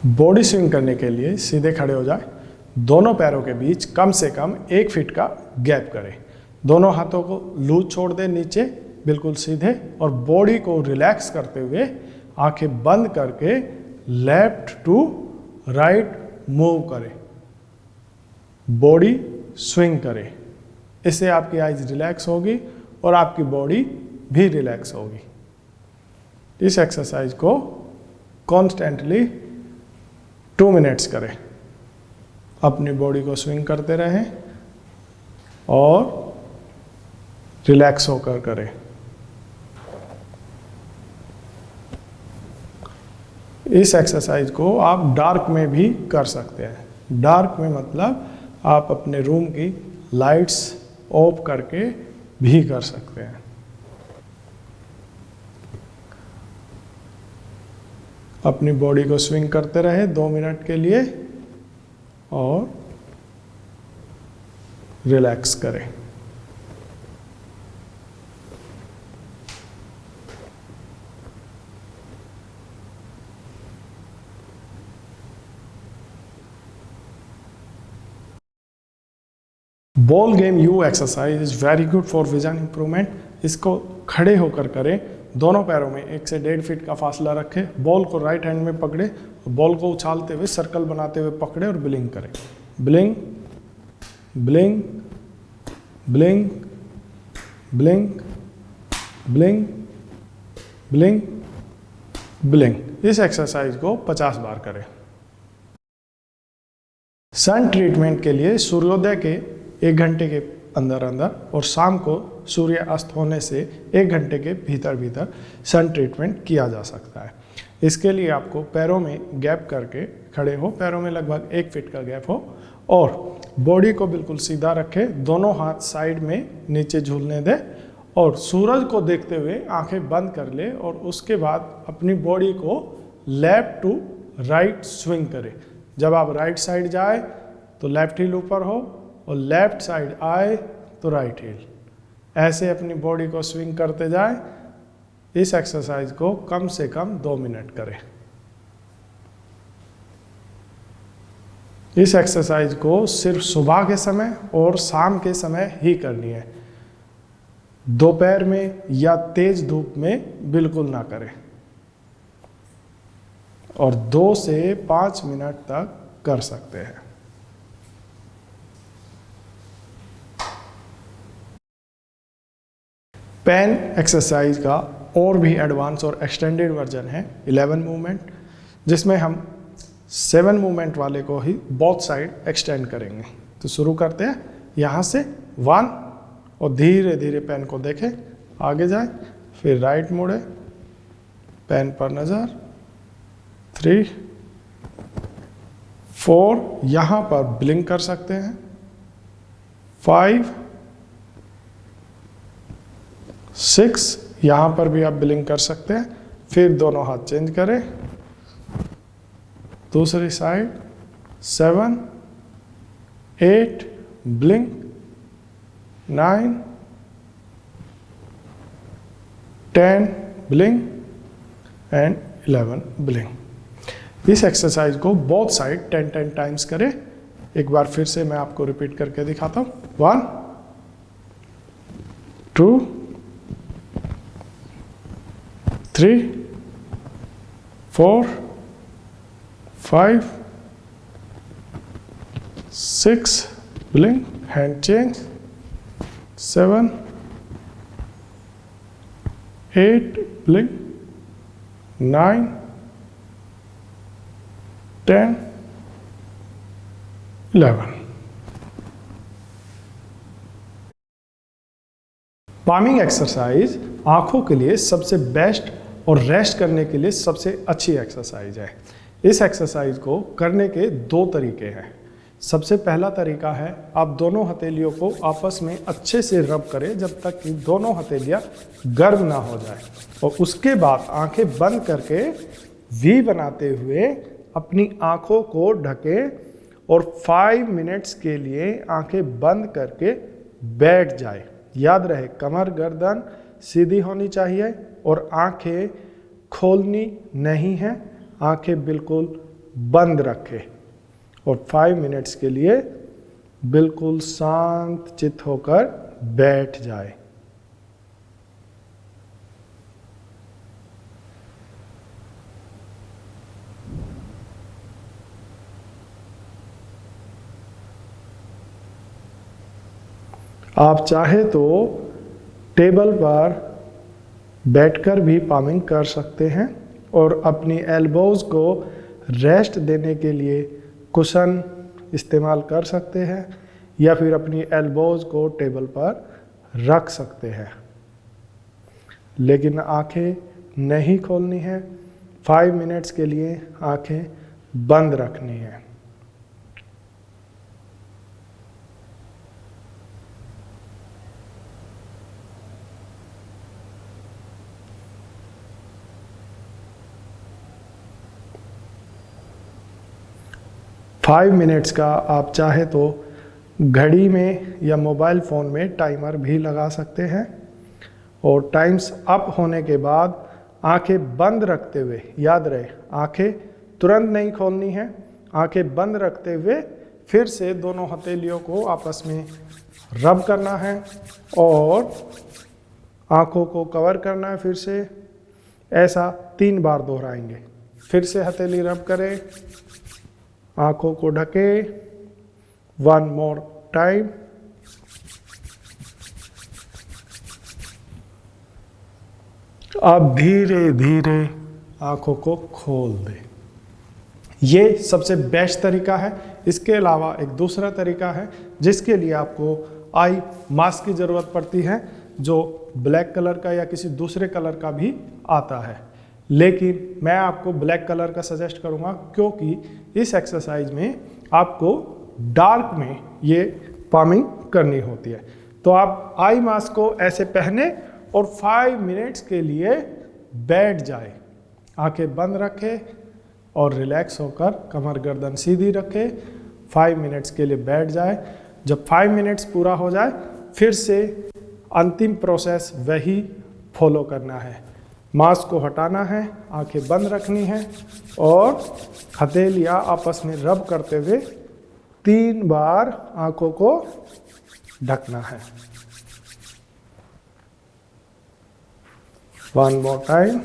Body swing करने के लिए सीधे खड़े हो जाए, दोनों पैरों के बीच कम से कम 1 फीट का गैप करें, दोनों हाथों को लूज छोड़ दें नीचे बिल्कुल सीधे, और बॉडी को रिलैक्स करते हुए आंखें बंद करके लेफ्ट टू राइट मूव करें, बॉडी स्विंग करें। इससे आपकी आइज रिलैक्स होगी और आपकी बॉडी भी रिलैक्स होगी। इस एक्सरसाइज को कॉन्स्टेंटली 2 मिनट्स करें, अपनी बॉडी को स्विंग करते रहें और रिलैक्स होकर करें। इस एक्सरसाइज को आप डार्क में भी कर सकते हैं। डार्क में मतलब आप अपने रूम की लाइट्स ऑफ करके भी कर सकते हैं। अपनी बॉडी को स्विंग करते रहे 2 मिनट के लिए और रिलैक्स करें। Ball game you exercise is very good for vision improvement. इसको खड़े होकर करें, दोनों पैरों में 1 से 1.5 फीट का फासला रखें, बॉल को राइट हैंड में पकड़े, बॉल को उछालते हुए सर्कल बनाते हुए पकड़े और ब्लिंक करें। Blink blink blink blink blink blink blink. इस एक्सरसाइज को 50 बार करें। सन ट्रीटमेंट के लिए सूर्योदय के 1 घंटे के अंदर और शाम को सूर्य अस्त होने से 1 घंटे के भीतर सन ट्रीटमेंट किया जा सकता है। इसके लिए आपको पैरों में गैप करके खड़े हो, पैरों में लगभग 1 फीट का गैप हो और बॉडी को बिल्कुल सीधा रखें, दोनों हाथ साइड में नीचे झूलने दें और सूरज को देखते हुए आंखें बंद कर ले और उसके बाद अपनी बॉडी को लेफ्ट टू राइट स्विंग करें। जब आप राइट साइड जाए तो लेफ्ट हील ऊपर हो और लेफ्ट साइड आए तो राइट हील, ऐसे अपनी बॉडी को स्विंग करते जाएं। इस एक्सरसाइज को कम से कम 2 मिनट करें। इस एक्सरसाइज को सिर्फ सुबह के समय और शाम के समय ही करनी है, दोपहर में या तेज धूप में बिल्कुल ना करें और 2 से 5 मिनट तक कर सकते हैं। पेन एक्सरसाइज का और भी एडवांस और एक्सटेंडेड वर्जन है 11 मूवमेंट, जिसमें हम 7 मूवमेंट वाले को ही बोथ साइड एक्सटेंड करेंगे। तो शुरू करते हैं यहाँ से 1 और धीरे धीरे पेन को देखें, आगे जाए, फिर राइट मुड़े, पेन पर नज़र, 3 4 यहाँ पर ब्लिंक कर सकते हैं, 5 6 यहाँ पर भी आप ब्लिंक कर सकते हैं। फिर दोनों हाथ चेंज करें, दूसरी side, 7 8 blink, 9 10 blink and 11 blink. इस एक्सरसाइज को बोथ साइड 10 टाइम्स करें। एक बार फिर से मैं आपको रिपीट करके दिखाता हूँ। 1 2 3 4 5 6 blink, hand change, 7 8 blink, 9 10 11। Palming exercise आंखों के लिए सबसे बेस्ट और रेस्ट करने के लिए सबसे अच्छी एक्सरसाइज है। इस एक्सरसाइज को करने के 2 तरीके हैं। सबसे पहला तरीका है, आप दोनों हथेलियों को आपस में अच्छे से रब करें जब तक कि दोनों हथेलियां गर्म ना हो जाए और उसके बाद आंखें बंद करके वी बनाते हुए अपनी आंखों को ढकें और 5 मिनट्स के लिए आंखें बंद करके बैठ जाए। याद रहे, कमर गर्दन सीधी होनी चाहिए और आंखें खोलनी नहीं है, आंखें बिल्कुल बंद रखें और 5 मिनट्स के लिए बिल्कुल शांत चित्त होकर बैठ जाए। आप चाहे तो टेबल पर बैठकर भी पामिंग कर सकते हैं और अपनी एल्बोज़ को रेस्ट देने के लिए कुशन इस्तेमाल कर सकते हैं या फिर अपनी एल्बोज़ को टेबल पर रख सकते हैं, लेकिन आंखें नहीं खोलनी है। 5 मिनट्स के लिए आंखें बंद रखनी है। फाइव मिनट्स का आप चाहे तो घड़ी में या मोबाइल फ़ोन में टाइमर भी लगा सकते हैं और टाइम्स अप होने के बाद आंखें बंद रखते हुए, याद रहे आंखें तुरंत नहीं खोलनी है, आंखें बंद रखते हुए फिर से दोनों हथेलियों को आपस में रब करना है और आंखों को कवर करना है। फिर से ऐसा 3 बार दोहराएंगे। फिर से हथेली रब करें, आंखों को ढके, 1 मोर टाइम। अब धीरे धीरे आंखों को खोल दें। ये सबसे बेस्ट तरीका है। इसके अलावा एक दूसरा तरीका है जिसके लिए आपको आई मास्क की ज़रूरत पड़ती है, जो ब्लैक कलर का या किसी दूसरे कलर का भी आता है, लेकिन मैं आपको ब्लैक कलर का सजेस्ट करूंगा क्योंकि इस एक्सरसाइज में आपको डार्क में ये पामिंग करनी होती है। तो आप आई मास्क को ऐसे पहने और 5 मिनट्स के लिए बैठ जाए, आंखें बंद रखें और रिलैक्स होकर कमर गर्दन सीधी रखें। 5 मिनट्स के लिए बैठ जाए। जब 5 मिनट्स पूरा हो जाए फिर से अंतिम प्रोसेस वही फॉलो करना है। मास्क को हटाना है, आंखें बंद रखनी है और हथेलियां आपस में रब करते हुए 3 बार आंखों को ढकना है। 1 मोर टाइम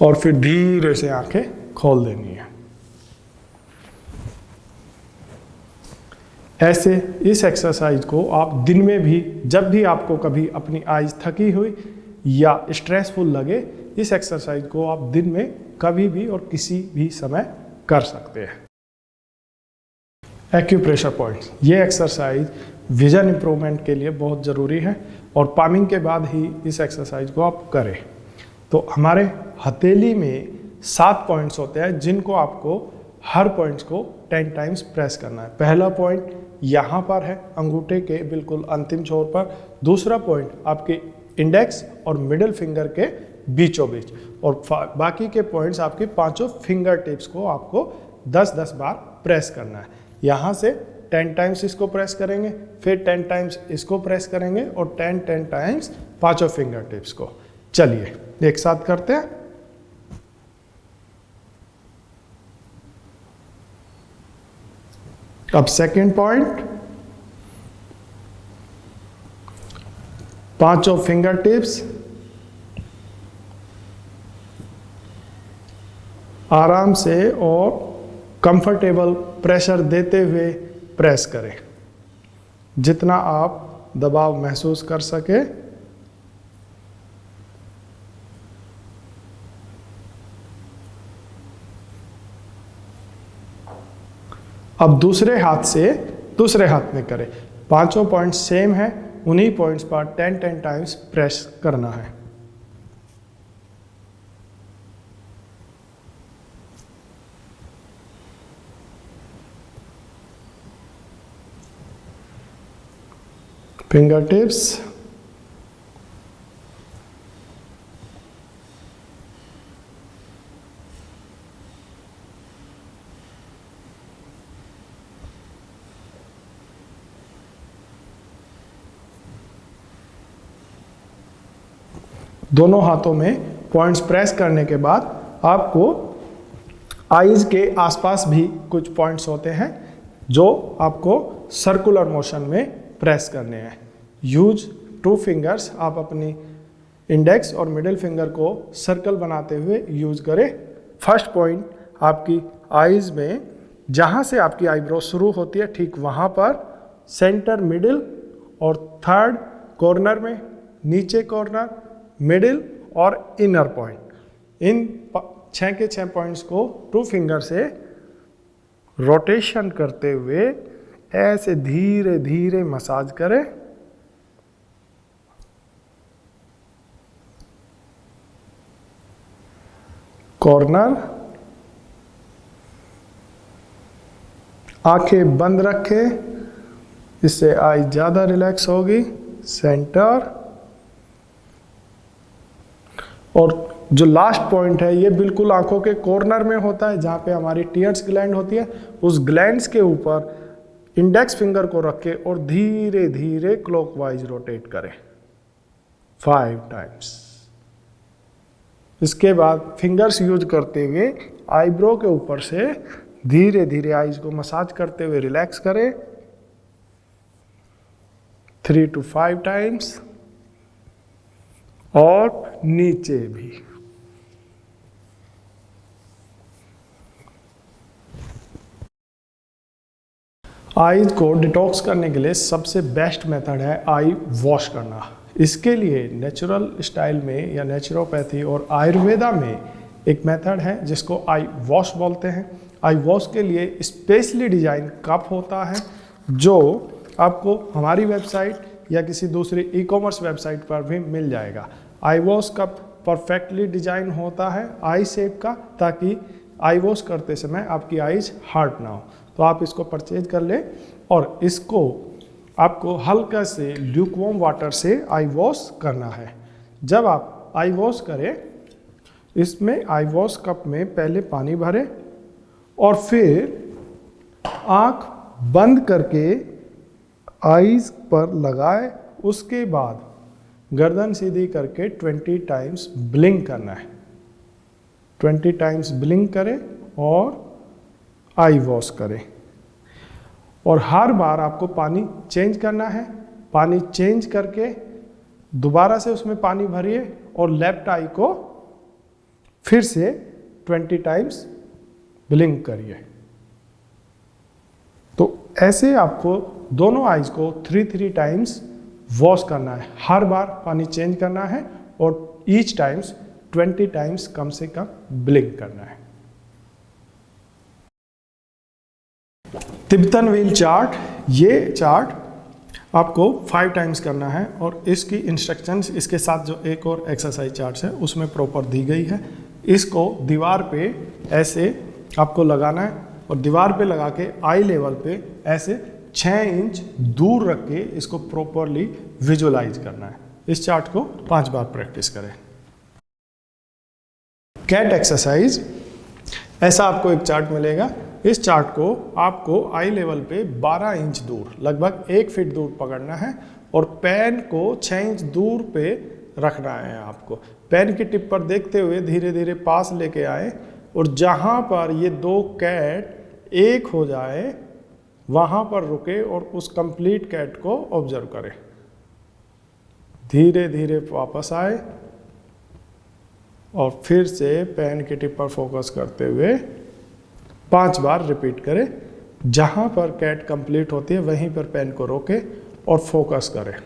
और फिर धीरे से आंखें खोल देनी है। ऐसे इस एक्सरसाइज को आप दिन में भी, जब भी आपको कभी अपनी आईज थकी हुई या स्ट्रेसफुल लगे, इस एक्सरसाइज को आप दिन में कभी भी और किसी भी समय कर सकते हैं। एक्यूप्रेशर पॉइंट्स, ये एक्सरसाइज विजन इंप्रूवमेंट के लिए बहुत ज़रूरी है और पामिंग के बाद ही इस एक्सरसाइज को आप करें। तो हमारे हथेली में 7 पॉइंट्स होते हैं जिनको आपको हर पॉइंट्स को 10 टाइम्स प्रेस करना है। पहला पॉइंट यहाँ पर है, अंगूठे के बिल्कुल अंतिम छोर पर। दूसरा पॉइंट आपके इंडेक्स और मिडिल फिंगर के बीचों बीच, और बाकी के पॉइंट्स आपके 5 फिंगर टिप्स को आपको 10-10 बार प्रेस करना है। यहाँ से 10 टाइम्स इसको प्रेस करेंगे, फिर 10 टाइम्स इसको प्रेस करेंगे और 10 टाइम्स 5 फिंगर टिप्स को। चलिए एक साथ करते हैं। अब सेकंड पॉइंट, 5 फिंगर टिप्स आराम से और कंफर्टेबल प्रेशर देते हुए प्रेस करें, जितना आप दबाव महसूस कर सके। अब दूसरे हाथ में करें। 5 पॉइंट सेम है, उन्हीं पॉइंट्स पर 10 टाइम्स प्रेस करना है। फिंगर टिप्स, दोनों हाथों में पॉइंट्स प्रेस करने के बाद आपको आईज के आसपास भी कुछ पॉइंट्स होते हैं जो आपको सर्कुलर मोशन में प्रेस करने हैं। यूज 2 फिंगर्स, आप अपनी इंडेक्स और मिडिल फिंगर को सर्कल बनाते हुए यूज करें। फर्स्ट पॉइंट आपकी आईज में, जहाँ से आपकी आईब्रो शुरू होती है ठीक वहाँ पर सेंटर, मिडिल, और थर्ड कॉर्नर में, नीचे कॉर्नर, मिडिल और इनर पॉइंट। इन 6 के 6 पॉइंट्स को 2 फिंगर से रोटेशन करते हुए ऐसे धीरे धीरे मसाज करें। कॉर्नर, आंखें बंद रखें, इससे आई ज़्यादा रिलैक्स होगी। सेंटर, और जो लास्ट पॉइंट है ये बिल्कुल आंखों के कॉर्नर में होता है, जहाँ पे हमारी टीयर्स ग्लैंड होती है। उस ग्लैंड्स के ऊपर इंडेक्स फिंगर को रखें और धीरे धीरे क्लॉकवाइज रोटेट करें 5 टाइम्स। इसके बाद फिंगर्स यूज करते हुए आईब्रो के ऊपर से धीरे धीरे आईज को मसाज करते हुए रिलैक्स करें 3 to 5 टाइम्स, और नीचे भी। आईज को डिटॉक्स करने के लिए सबसे बेस्ट मेथड है आई वॉश करना। इसके लिए नेचुरल स्टाइल में या नेचुरोपैथी और आयुर्वेदा में एक मेथड है जिसको आई वॉश बोलते हैं। आई वॉश के लिए स्पेशली डिजाइन कप होता है जो आपको हमारी वेबसाइट या किसी दूसरी ई-कॉमर्स वेबसाइट पर भी मिल जाएगा। आई वॉश कप परफेक्टली डिजाइन होता है आई शेप का, ताकि आई वॉश करते समय आपकी आईज हार्ड ना हो। तो आप इसको परचेज कर लें और इसको आपको हल्का से ल्यूकवार्म वाटर से आई वॉश करना है। जब आप आई वॉश करें, इसमें आई वॉश कप में पहले पानी भरें और फिर आँख बंद करके आईज पर लगाए। उसके बाद गर्दन सीधी करके 20 टाइम्स ब्लिंक करना है। 20 टाइम्स ब्लिंक करें और आई वॉश करें। और हर बार आपको पानी चेंज करना है। पानी चेंज करके दोबारा से उसमें पानी भरिए और लेफ्ट आई को फिर से 20 टाइम्स ब्लिंक करिए। तो ऐसे आपको दोनों आईज को 3 टाइम्स वॉश करना है। हर बार पानी चेंज करना है और ईच टाइम्स 20 टाइम्स कम से कम ब्लिंक करना है। तिब्बतन व्हील चार्ट, ये चार्ट आपको 5 टाइम्स करना है और इसकी इंस्ट्रक्शंस इसके साथ जो एक और एक्सरसाइज चार्ट है उसमें प्रॉपर दी गई है। इसको दीवार पे ऐसे आपको लगाना है और दीवार पे लगा के आई लेवल पे ऐसे 6 इंच दूर रख के इसको प्रॉपरली विजुअलाइज करना है। इस चार्ट को 5 बार प्रैक्टिस करें। कैट एक्सरसाइज, ऐसा आपको एक चार्ट मिलेगा। इस चार्ट को आपको आई लेवल पे 12 इंच दूर, लगभग 1 फीट दूर पकड़ना है और पेन को 6 इंच दूर पे रखना है। आपको पेन की टिप पर देखते हुए धीरे धीरे पास लेके आए और जहाँ पर ये 2 कैट एक हो जाए वहाँ पर रुके और उस कंप्लीट कैट को ऑब्जर्व करें। धीरे धीरे वापस आए और फिर से पेन की टिप पर फोकस करते हुए 5 बार रिपीट करें। जहाँ पर कैट कंप्लीट होती है वहीं पर पेन को रोके और फोकस करें।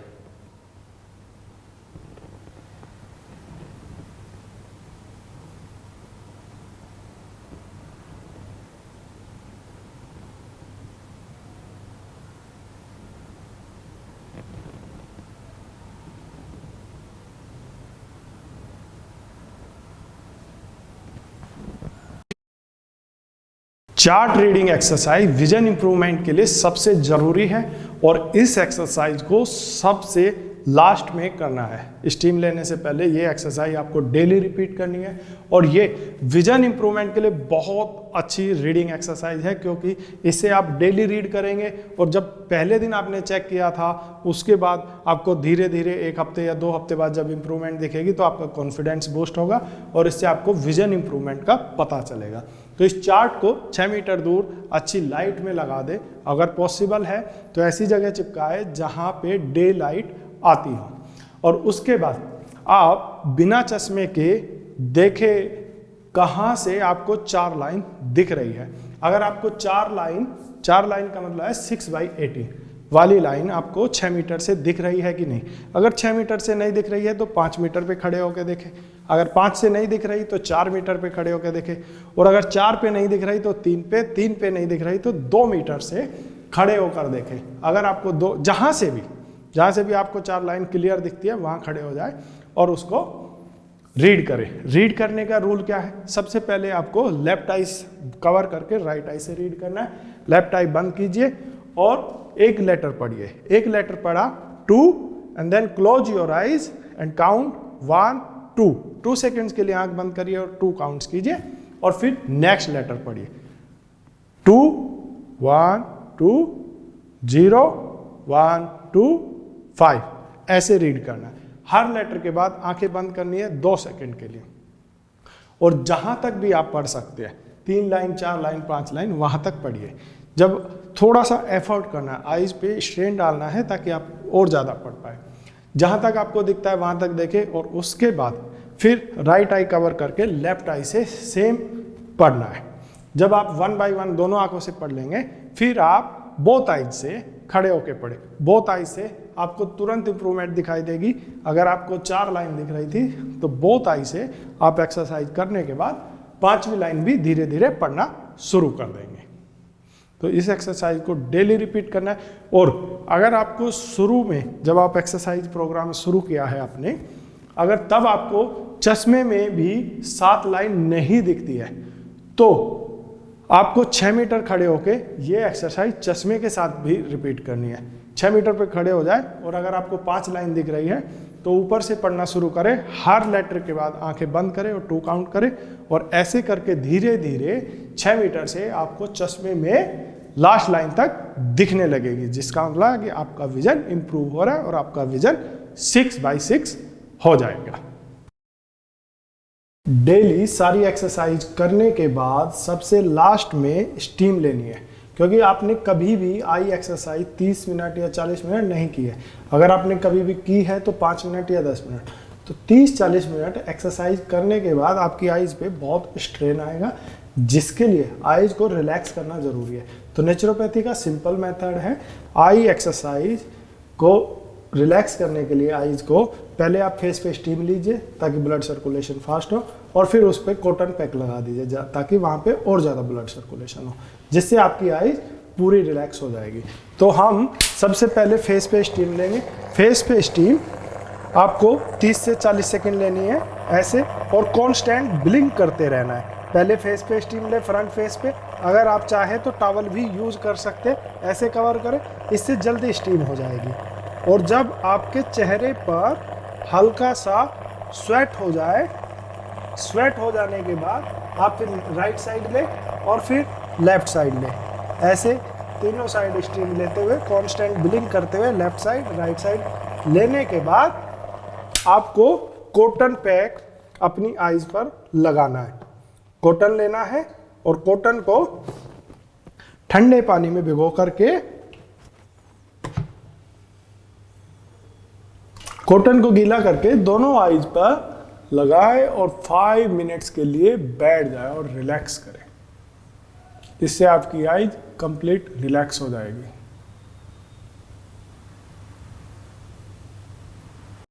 Chart reading exercise vision improvement के लिए सबसे जरूरी है और इस एक्सरसाइज को सबसे लास्ट में करना है। स्टीम लेने से पहले ये एक्सरसाइज आपको डेली रिपीट करनी है और ये विजन इंप्रूवमेंट के लिए बहुत अच्छी रीडिंग एक्सरसाइज है, क्योंकि इससे आप डेली रीड करेंगे और जब पहले दिन आपने चेक किया था उसके बाद आपको धीरे धीरे 1 हफ्ते या 2 हफ्ते बाद जब इंप्रूवमेंट दिखेगी तो आपका कॉन्फिडेंस बूस्ट होगा और इससे आपको विजन इंप्रूवमेंट का पता चलेगा। तो इस चार्ट को 6 मीटर दूर अच्छी लाइट में लगा दे, अगर पॉसिबल है तो ऐसी जगह चिपकाए जहाँ पे डे लाइट आती हो, और उसके बाद आप बिना चश्मे के देखे कहाँ से आपको 4 लाइन दिख रही है। अगर आपको 4 लाइन का मतलब है 6/18 वाली लाइन आपको 6 मीटर से दिख रही है कि नहीं। अगर 6 मीटर से नहीं दिख रही है तो 5 मीटर पे खड़े होकर देखें, अगर 5 से नहीं दिख रही तो 4 मीटर पे खड़े होकर देखें, और अगर 4 पे नहीं दिख रही तो 3 पे नहीं दिख रही तो 2 मीटर से खड़े होकर देखें। अगर आपको जहाँ से भी आपको 4 लाइन क्लियर दिखती है वहाँ खड़े हो जाए और उसको रीड करें। रीड करने का रूल क्या है, सबसे पहले आपको लेफ्ट आई कवर करके राइट आई से रीड करना है। लेफ्ट आई बंद कीजिए और एक लेटर पढ़िए। एक लेटर पढ़ा 2 and then close your eyes and count 1 2 seconds के लिए आंख बंद करिए और 2 काउंट्स कीजिए और फिर नेक्स्ट लेटर पढ़िए 2 1 2 0 1 2 5, ऐसे रीड करना है। हर लेटर के बाद आंखें बंद करनी है 2 सेकेंड के लिए, और जहां तक भी आप पढ़ सकते हैं 3 लाइन 4 लाइन 5 लाइन वहां तक पढ़िए। जब थोड़ा सा एफर्ट करना है, आईज पे स्ट्रेन डालना है ताकि आप और ज़्यादा पढ़ पाए। जहां तक आपको दिखता है वहां तक देखें और उसके बाद फिर राइट आई कवर करके लेफ्ट आई से सेम पढ़ना है। जब आप 1 बाय 1 दोनों आंखों से पढ़ लेंगे फिर आप बोथ आइज से खड़े होके पढ़े। बोथ आइज से आपको तुरंत इंप्रूवमेंट दिखाई देगी। अगर आपको 4 लाइन दिख रही थी तो बोथ आई से आप एक्सरसाइज करने के बाद 5वीं लाइन भी धीरे धीरे पढ़ना शुरू कर देंगे। तो इस एक्सरसाइज को डेली रिपीट करना है। और अगर आपको शुरू में जब आप एक्सरसाइज प्रोग्राम शुरू किया है आपने, अगर तब आपको चश्मे में भी 7 लाइन नहीं दिखती है तो आपको 6 मीटर खड़े होके ये एक्सरसाइज चश्मे के साथ भी रिपीट करनी है। 6 मीटर पे खड़े हो जाए और अगर आपको 5 लाइन दिख रही है तो ऊपर से पढ़ना शुरू करें। हर लेटर के बाद आंखें बंद करें और 2 काउंट करें, और ऐसे करके धीरे धीरे 6 मीटर से आपको चश्मे में लास्ट लाइन तक दिखने लगेगी, जिसका मतलब है कि आपका विजन इंप्रूव हो रहा है और आपका विजन 6/6 हो जाएगा। डेली सारी एक्सरसाइज करने के बाद सबसे लास्ट में स्टीम लेनी है, क्योंकि आपने कभी भी आई एक्सरसाइज 30 मिनट या 40 मिनट नहीं की है। अगर आपने कभी भी की है तो 5 मिनट या 10 मिनट, तो 30-40 मिनट एक्सरसाइज करने के बाद आपकी आइज़ पे बहुत स्ट्रेन आएगा, जिसके लिए आइज़ को रिलैक्स करना ज़रूरी है। तो नेचुरोपैथी का सिंपल मेथड है, आई एक्सरसाइज को रिलैक्स करने के लिए आइज़ को पहले आप फेस पे स्टीम लीजिए ताकि ब्लड सर्कुलेशन फास्ट हो, और फिर उस पर कॉटन पैक लगा दीजिए ताकि वहाँ पे और ज़्यादा ब्लड सर्कुलेशन हो, जिससे आपकी आइज़ पूरी रिलैक्स हो जाएगी। तो हम सबसे पहले फेस पे स्टीम लेंगे। फेस पे स्टीम आपको 30 से 40 सेकेंड लेनी है ऐसे, और कॉन्स्टेंट ब्लिंक करते रहना है। पहले फेस पे स्टीम ले, फ्रंट फेस पे। अगर आप चाहे तो टॉवल भी यूज़ कर सकते, ऐसे कवर करें, इससे जल्दी स्टीम हो जाएगी। और जब आपके चेहरे पर हल्का सा स्वेट हो जाए, स्वेट हो जाने के बाद आप फिर राइट साइड ले और फिर लेफ्ट साइड ले, ऐसे तीनों साइड स्टीम लेते हुए कांस्टेंट ब्लिंक करते हुए लेफ्ट साइड राइट साइड लेने के बाद आपको कॉटन पैक अपनी आईज पर लगाना है। कॉटन लेना है और कॉटन को ठंडे पानी में भिगो करके कॉटन को गीला करके दोनों आईज पर लगाए और 5 मिनट्स के लिए बैठ जाए और रिलैक्स करें। इससे आपकी आईज कंप्लीट रिलैक्स हो जाएगी।